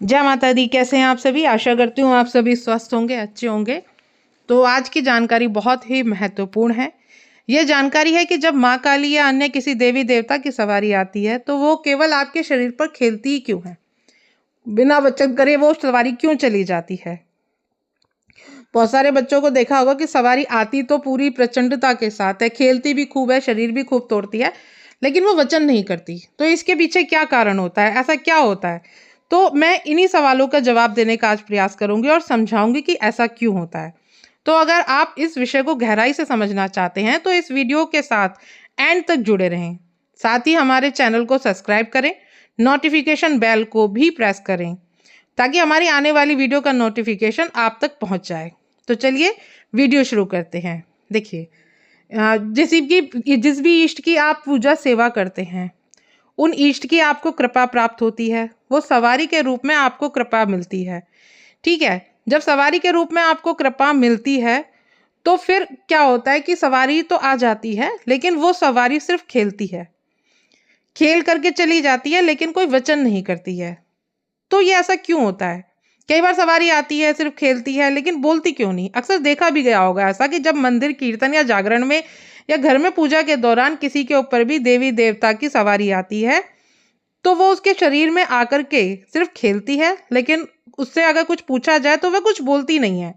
जय माता दी। कैसे हैं आप सभी? आशा करती हूँ आप सभी स्वस्थ होंगे, अच्छे होंगे। तो आज की जानकारी बहुत ही महत्वपूर्ण है। ये जानकारी है कि जब माँ काली या अन्य किसी देवी देवता की सवारी आती है तो वो केवल आपके शरीर पर खेलती ही क्यों है, बिना वचन करे वो सवारी क्यों चली जाती है। बहुत सारे बच्चों को देखा होगा कि सवारी आती तो पूरी प्रचंडता के साथ है, खेलती भी खूब है, शरीर भी खूब तोड़ती है, लेकिन वो वचन नहीं करती। तो इसके पीछे क्या कारण होता है, ऐसा क्या होता है? तो मैं इन्हीं सवालों का जवाब देने का आज प्रयास करूंगी और समझाऊंगी कि ऐसा क्यों होता है। तो अगर आप इस विषय को गहराई से समझना चाहते हैं तो इस वीडियो के साथ एंड तक जुड़े रहें। साथ ही हमारे चैनल को सब्सक्राइब करें, नोटिफिकेशन बेल को भी प्रेस करें ताकि हमारी आने वाली वीडियो का नोटिफिकेशन आप तक पहुंच जाए। तो चलिए वीडियो शुरू करते हैं। देखिए, जिस भी इष्ट की आप पूजा सेवा करते हैं उन इष्ट की आपको कृपा प्राप्त होती है। वो सवारी के रूप में आपको कृपा मिलती है। ठीक है, जब सवारी के रूप में आपको कृपा मिलती है तो फिर क्या होता है कि सवारी तो आ जाती है, लेकिन वो सवारी सिर्फ खेलती है, खेल करके चली जाती है, लेकिन कोई वचन नहीं करती है। तो ये ऐसा क्यों होता है? कई बार सवारी आती है, सिर्फ खेलती है, लेकिन बोलती क्यों नहीं? अक्सर देखा भी गया होगा ऐसा कि जब मंदिर कीर्तन या जागरण में या घर में पूजा के दौरान किसी के ऊपर भी देवी देवता की सवारी आती है तो वो उसके शरीर में आकर के सिर्फ खेलती है, लेकिन उससे अगर कुछ पूछा जाए तो वह कुछ बोलती नहीं है।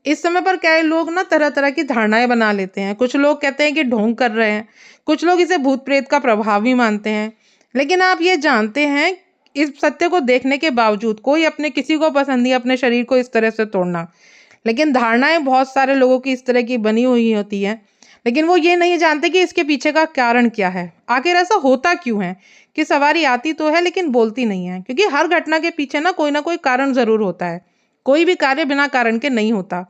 इस समय पर कई लोग ना तरह तरह की धारणाएं बना लेते हैं। कुछ लोग कहते हैं कि ढोंग कर रहे हैं, कुछ लोग इसे भूत प्रेत का प्रभाव भी मानते हैं। लेकिन आप ये जानते हैं, इस सत्य को देखने के बावजूद कोई अपने किसी को पसंद नहीं अपने शरीर को इस तरह से तोड़ना। लेकिन धारणाएं बहुत सारे लोगों की इस तरह की बनी हुई होती हैं, लेकिन वो ये नहीं जानते कि इसके पीछे का कारण क्या है। आखिर ऐसा होता क्यों है कि सवारी आती तो है लेकिन बोलती नहीं है? क्योंकि हर घटना के पीछे ना कोई कारण जरूर होता है। कोई भी कार्य बिना कारण के नहीं होता।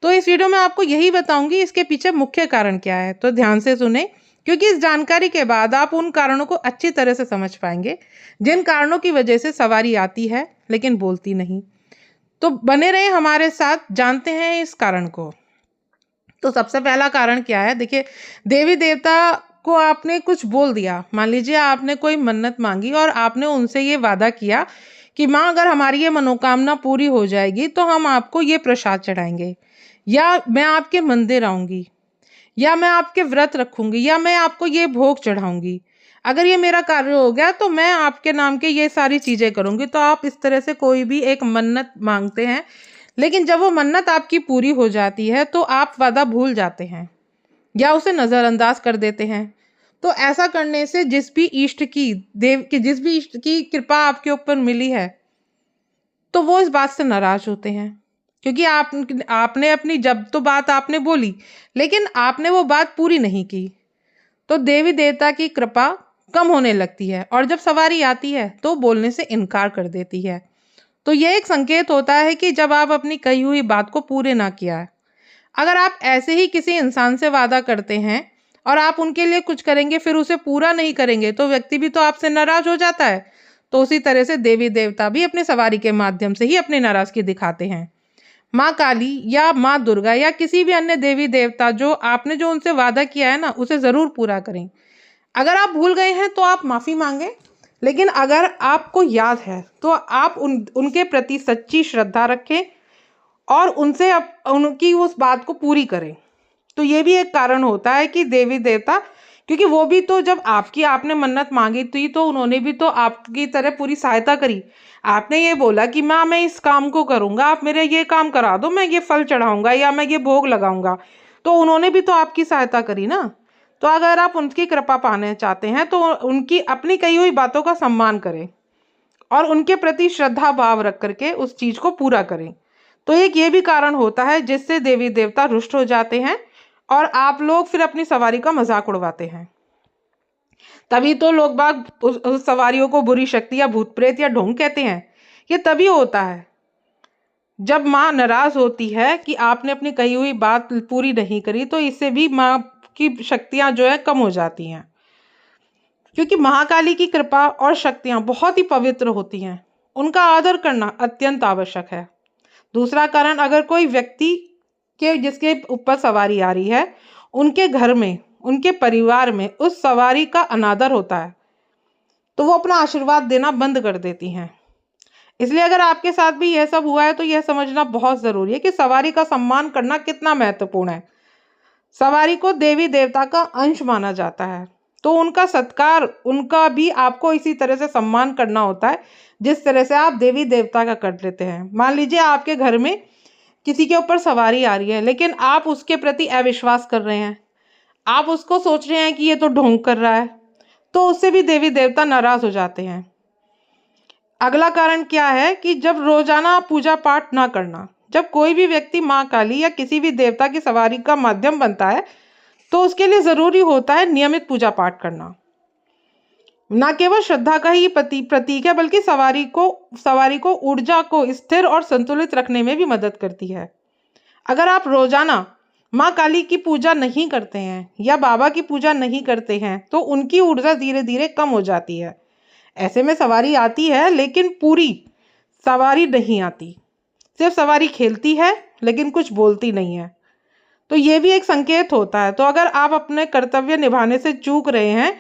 तो इस वीडियो में आपको यही बताऊंगी इसके पीछे मुख्य कारण क्या है। तो ध्यान से सुने, क्योंकि इस जानकारी के बाद आप उन कारणों को अच्छी तरह से समझ पाएंगे जिन कारणों की वजह से सवारी आती है लेकिन बोलती नहीं। तो बने रहे हमारे साथ, जानते हैं इस कारण को। तो सबसे पहला कारण क्या है? देखिए, देवी देवता को आपने कुछ बोल दिया। मान लीजिए आपने कोई मन्नत मांगी और आपने उनसे ये वादा किया कि माँ, अगर हमारी ये मनोकामना पूरी हो जाएगी तो हम आपको ये प्रसाद चढ़ाएंगे, या मैं आपके मंदिर आऊंगी, या मैं आपके व्रत रखूंगी, या मैं आपको ये भोग चढ़ाऊंगी। अगर ये मेरा कार्य हो गया तो मैं आपके नाम के ये सारी चीजें करूंगी। तो आप इस तरह से कोई भी एक मन्नत मांगते हैं, लेकिन जब वो मन्नत आपकी पूरी हो जाती है तो आप वादा भूल जाते हैं या उसे नजरअंदाज कर देते हैं। तो ऐसा करने से जिस भी इष्ट की कृपा आपके ऊपर मिली है तो वो इस बात से नाराज होते हैं, क्योंकि आपने अपनी जब तो बात आपने बोली, लेकिन आपने वो बात पूरी नहीं की। तो देवी देवता की कृपा कम होने लगती है और जब सवारी आती है तो बोलने से इनकार कर देती है। तो यह एक संकेत होता है कि जब आप अपनी कही हुई बात को पूरे ना किया है। अगर आप ऐसे ही किसी इंसान से वादा करते हैं और आप उनके लिए कुछ करेंगे फिर उसे पूरा नहीं करेंगे तो व्यक्ति भी तो आपसे नाराज हो जाता है। तो उसी तरह से देवी देवता भी अपनी सवारी के माध्यम से ही अपनी नाराजगी दिखाते हैं। माँ काली या माँ दुर्गा या किसी भी अन्य देवी देवता, जो उनसे वादा किया है ना, उसे जरूर पूरा करें। अगर आप भूल गए हैं तो आप माफी मांगे, लेकिन अगर आपको याद है तो आप उनके प्रति सच्ची श्रद्धा रखें और उनकी उस बात को पूरी करें। तो ये भी एक कारण होता है कि देवी देवता, क्योंकि वो भी तो जब आपने मन्नत मांगी थी तो उन्होंने भी तो आपकी तरह पूरी सहायता करी। आपने ये बोला कि माँ, मैं इस काम को करूंगा, आप मेरे ये काम करा दो, मैं ये फल चढ़ाऊंगा या मैं ये भोग लगाऊंगा। तो उन्होंने भी तो आपकी सहायता करी ना। तो अगर आप उनकी कृपा पाने चाहते हैं तो उनकी अपनी कही हुई बातों का सम्मान करें और उनके प्रति श्रद्धा भाव रख करके उस चीज को पूरा करें। तो एक ये भी कारण होता है जिससे देवी देवता रुष्ट हो जाते हैं और आप लोग फिर अपनी सवारी का मजाक उड़वाते हैं। तभी तो लोग बाग उस सवारियों को बुरी शक्ति या भूत प्रेत या ढोंग कहते हैं। ये तभी होता है जब माँ नाराज होती है कि आपने अपनी कही हुई बात पूरी नहीं करी। तो इससे भी माँ की शक्तियां जो है कम हो जाती हैं, क्योंकि महाकाली की कृपा और शक्तियां बहुत ही पवित्र होती हैं। उनका आदर करना अत्यंत आवश्यक है। दूसरा कारण, अगर कोई व्यक्ति के जिसके ऊपर सवारी आ रही है, उनके घर में, उनके परिवार में उस सवारी का अनादर होता है तो वो अपना आशीर्वाद देना बंद कर देती हैं। इसलिए अगर आपके साथ भी यह सब हुआ है तो यह समझना बहुत ज़रूरी है कि सवारी का सम्मान करना कितना महत्वपूर्ण है। सवारी को देवी देवता का अंश माना जाता है, तो उनका सत्कार, उनका भी आपको इसी तरह से सम्मान करना होता है जिस तरह से आप देवी देवता का कर लेते हैं। मान लीजिए आपके घर में किसी के ऊपर सवारी आ रही है, लेकिन आप उसके प्रति अविश्वास कर रहे हैं, आप उसको सोच रहे हैं कि ये तो ढोंग कर रहा है, तो उससे भी देवी देवता नाराज हो जाते हैं। अगला कारण क्या है कि जब रोजाना पूजा पाठ ना करना, जब कोई भी व्यक्ति माँ काली या किसी भी देवता की सवारी का माध्यम बनता है तो उसके लिए जरूरी होता है नियमित पूजा पाठ करना। न केवल श्रद्धा का ही प्रतीक है, बल्कि सवारी को ऊर्जा को स्थिर और संतुलित रखने में भी मदद करती है। अगर आप रोजाना माँ काली की पूजा नहीं करते हैं या बाबा की पूजा नहीं करते हैं तो उनकी ऊर्जा धीरे धीरे कम हो जाती है। ऐसे में सवारी आती है लेकिन पूरी सवारी नहीं आती, सिर्फ सवारी खेलती है लेकिन कुछ बोलती नहीं है, तो ये भी एक संकेत होता है। तो अगर आप अपने कर्तव्य निभाने से चूक रहे हैं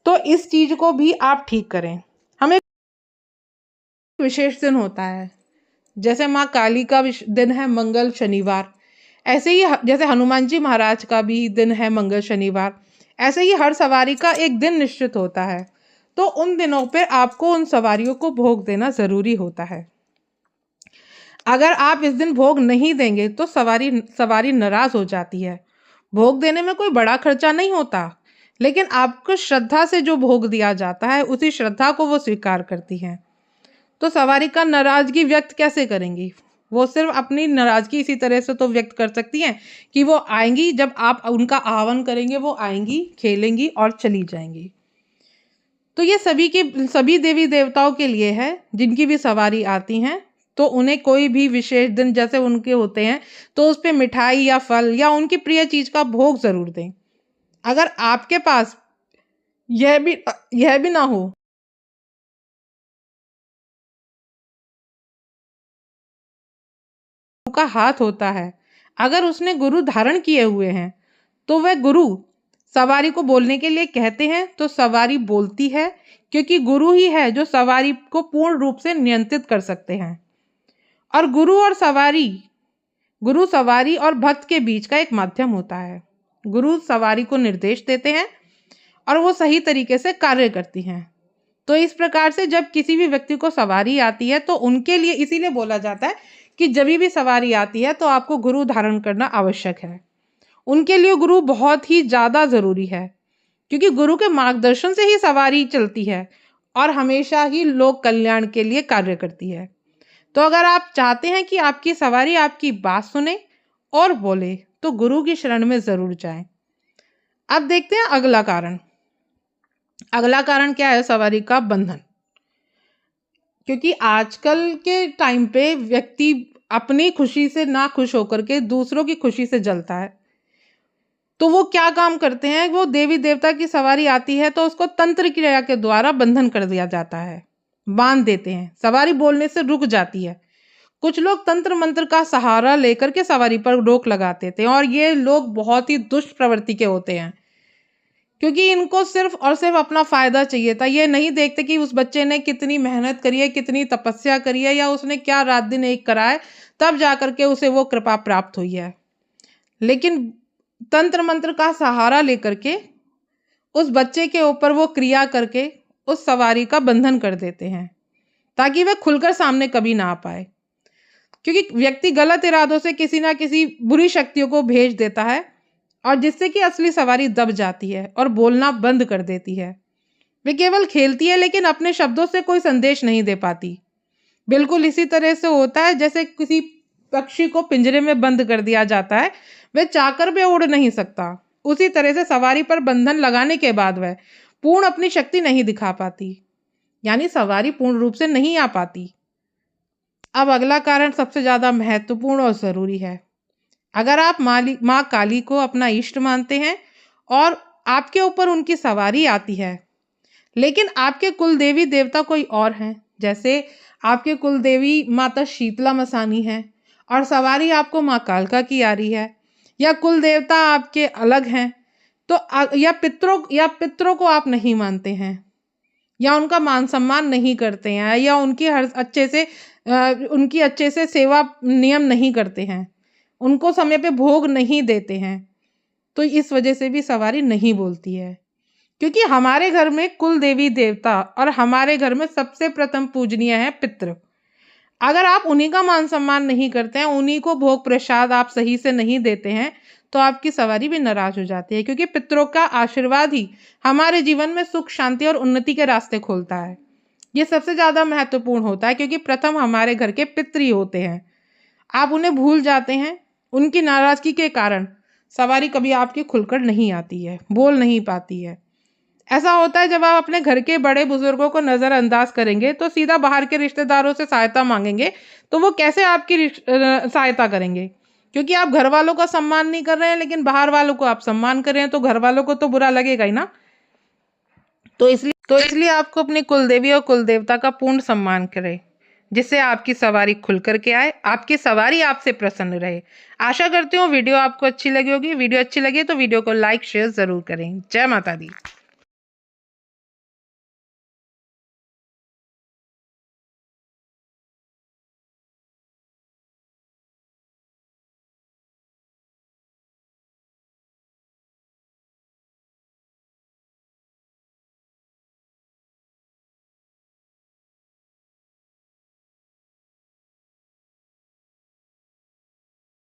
तो इस चीज को भी आप ठीक करें। हमें विशेष दिन होता है, जैसे माँ काली का दिन है मंगल शनिवार, ऐसे ही जैसे हनुमान जी महाराज का भी दिन है मंगल शनिवार, ऐसे ही हर सवारी का एक दिन निश्चित होता है। तो उन दिनों पे आपको उन सवारियों को भोग देना जरूरी होता है। अगर आप इस दिन भोग नहीं देंगे तो सवारी नाराज हो जाती है। भोग देने में कोई बड़ा खर्चा नहीं होता, लेकिन आपको श्रद्धा से जो भोग दिया जाता है उसी श्रद्धा को वो स्वीकार करती हैं। तो सवारी का नाराजगी व्यक्त कैसे करेंगी? वो सिर्फ अपनी नाराजगी इसी तरह से तो व्यक्त कर सकती हैं कि वो आएंगी, जब आप उनका आह्वान करेंगे वो आएंगी, खेलेंगी और चली जाएंगी। तो ये सभी देवी देवताओं के लिए है जिनकी भी सवारी आती हैं, तो उन्हें कोई भी विशेष दिन जैसे उनके होते हैं तो उस पे मिठाई या फल या उनकी प्रिय चीज का भोग जरूर दें। अगर आपके पास यह भी ना हो का हाथ होता है, अगर उसने गुरु धारण किए हुए हैं तो वह गुरु सवारी को बोलने के लिए कहते हैं तो सवारी बोलती है, क्योंकि गुरु ही है जो सवारी को पूर्ण रूप से नियंत्रित कर सकते हैं। और गुरु सवारी और भक्त के बीच का एक माध्यम होता है। गुरु सवारी को निर्देश देते हैं और वो सही तरीके से कार्य करती हैं। तो इस प्रकार से जब किसी भी व्यक्ति को सवारी आती है तो उनके लिए इसीलिए बोला जाता है कि जब भी सवारी आती है तो आपको गुरु धारण करना आवश्यक है। उनके लिए गुरु बहुत ही ज़्यादा ज़रूरी है, क्योंकि गुरु के मार्गदर्शन से ही सवारी चलती है और हमेशा ही लोक कल्याण के लिए कार्य करती है। तो अगर आप चाहते हैं कि आपकी सवारी आपकी बात सुने और बोले तो गुरु की शरण में ज़रूर जाएं। अब देखते हैं अगला कारण। अगला कारण क्या है? सवारी का बंधन। क्योंकि आजकल के टाइम पे व्यक्ति अपनी खुशी से ना खुश होकर के दूसरों की खुशी से जलता है, तो वो क्या काम करते हैं, वो देवी देवता की सवारी आती है तो उसको तंत्र क्रिया के द्वारा बंधन कर दिया जाता है, बांध देते हैं, सवारी बोलने से रुक जाती है। कुछ लोग तंत्र मंत्र का सहारा लेकर के सवारी पर रोक लगाते थे और ये लोग बहुत ही दुष्ट प्रवृत्ति के होते हैं, क्योंकि इनको सिर्फ और सिर्फ अपना फायदा चाहिए था। ये नहीं देखते कि उस बच्चे ने कितनी मेहनत करी है, कितनी तपस्या करी है, या उसने क्या रात दिन एक करा है, तब जाकर के उसे वो कृपा प्राप्त हुई है। लेकिन तंत्र मंत्र का सहारा लेकर के उस बच्चे के ऊपर वो क्रिया करके उस सवारी का बंधन कर देते हैं, ताकि वह खुलकर सामने कभी ना आ पाए। क्योंकि व्यक्ति गलत इरादों से किसी ना किसी बुरी शक्तियों को भेज देता है, और जिससे कि असली सवारी दब जाती है और बोलना बंद कर देती है। वे केवल खेलती है लेकिन अपने शब्दों से कोई संदेश नहीं दे पाती। बिल्कुल इसी तरह से होता है जैसे किसी पक्षी को पिंजरे में बंद कर दिया जाता है, वह चाहकर भी उड़ नहीं सकता। उसी तरह से सवारी पर बंधन लगाने के बाद वह पूर्ण अपनी शक्ति नहीं दिखा पाती, यानी सवारी पूर्ण रूप से नहीं आ पाती। अब अगला कारण सबसे ज्यादा महत्वपूर्ण और जरूरी है। अगर आप माँ काली को अपना इष्ट मानते हैं और आपके ऊपर उनकी सवारी आती है, लेकिन आपके कुल देवी देवता कोई और हैं, जैसे आपके कुल देवी माता शीतला मसानी है और सवारी आपको माँ कालका की आ रही है, या कुल देवता आपके अलग हैं, तो या पितरों को आप नहीं मानते हैं, या उनका मान सम्मान नहीं करते हैं, या उनकी अच्छे से सेवा नियम नहीं करते हैं, उनको समय पे भोग नहीं देते हैं, तो इस वजह से भी सवारी नहीं बोलती है। क्योंकि हमारे घर में कुल देवी देवता और हमारे घर में सबसे प्रथम पूजनीय है पितृ। अगर आप उन्हीं का मान सम्मान नहीं करते हैं, उन्हीं को भोग प्रसाद आप सही से नहीं देते हैं, तो आपकी सवारी भी नाराज हो जाती है। क्योंकि पितरों का आशीर्वाद ही हमारे जीवन में सुख, शांति और उन्नति के रास्ते खोलता है। ये सबसे ज्यादा महत्वपूर्ण होता है, क्योंकि प्रथम हमारे घर के पितृ ही होते हैं। आप उन्हें भूल जाते हैं, उनकी नाराजगी के कारण सवारी कभी आपकी खुलकर नहीं आती है, बोल नहीं पाती है। ऐसा होता है जब आप अपने घर के बड़े बुजुर्गों को नजरअंदाज करेंगे तो सीधा बाहर के रिश्तेदारों से सहायता मांगेंगे, तो वो कैसे आपकी सहायता करेंगे? क्योंकि आप घर वालों का सम्मान नहीं कर रहे हैं, लेकिन बाहर वालों को आप सम्मान कर रहे हैं, तो घर वालों को तो बुरा लगेगा ही ना। तो इसलिए आपको अपनी कुलदेवी और कुलदेवता का पूर्ण सम्मान करें, जिससे आपकी सवारी खुल करके आए, आपकी सवारी आपसे प्रसन्न रहे। आशा करती हूँ वीडियो आपको अच्छी लगी होगी। वीडियो अच्छी लगी तो वीडियो को लाइक शेयर जरूर करें। जय माता दी।